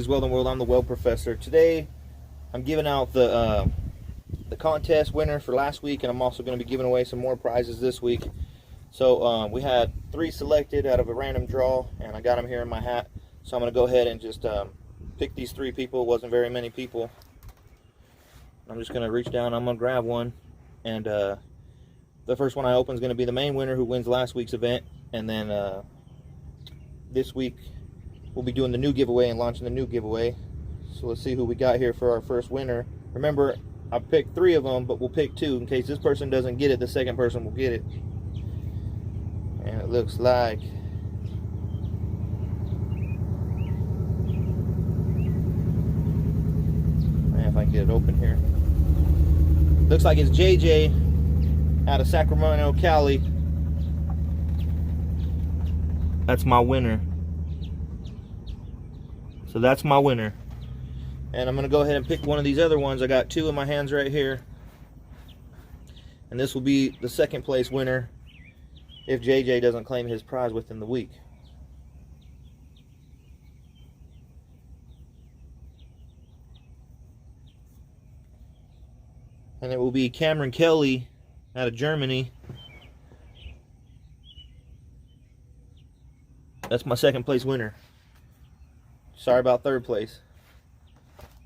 Kelly's Welding World. I'm the Weld Professor. Today, I'm giving out the contest winner for last week, and I'm also going to be giving away some more prizes this week. So we had 3 selected out of a random draw, and I got them here in my hat. So I'm going to go ahead and just pick these 3 people. It wasn't very many people. I'm just going to reach down. I'm going to grab one, and the first one I open is going to be the main winner who wins last week's event, and then this week we'll be doing the new giveaway and launching the new giveaway. So let's see who we got here for our first winner. Remember, I picked 3 of them, but we'll pick 2 in case this person doesn't get it. The second person will get it. And it looks like if I can get it open here. Looks like it's JJ out of Sacramento, Cali. That's my winner. So that's my winner. And I'm going to go ahead and pick one of these other ones. I got 2 in my hands right here. And this will be the second place winner if JJ doesn't claim his prize within the week. And it will be Cameron Kelly out of Germany. That's my second place winner. Sorry about third place.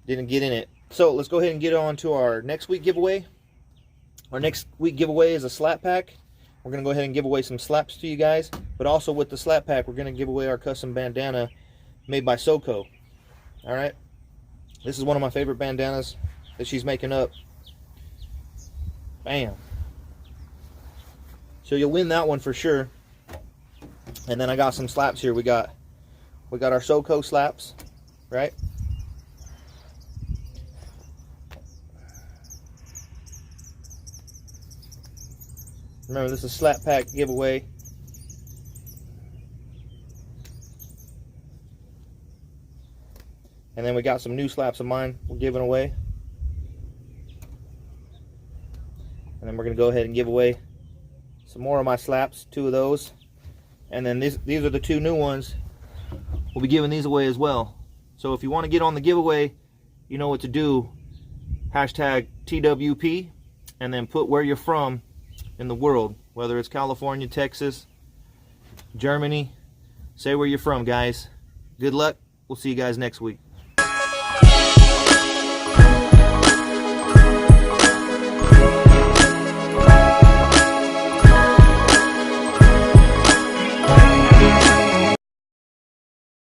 Didn't get in it. So let's go ahead and get on to our next week giveaway. Our next week giveaway is a slap pack. We're going to go ahead and give away some slaps to you guys. But also with the slap pack, we're going to give away our custom bandana made by SoCo. Alright? This is one of my favorite bandanas that she's making up. Bam. So you'll win that one for sure. And then I got some slaps here. We got our SoCo slaps, right? Remember, this is a slap pack giveaway. And then we got some new slaps of mine we're giving away. And then we're going to go ahead and give away some more of my slaps, 2 of those. And then these are the 2 new ones. We'll be giving these away as well. So if you want to get on the giveaway, you know what to do. Hashtag TWP, and then put where you're from in the world. Whether it's California, Texas, Germany. Say where you're from, guys. Good luck. We'll see you guys next week.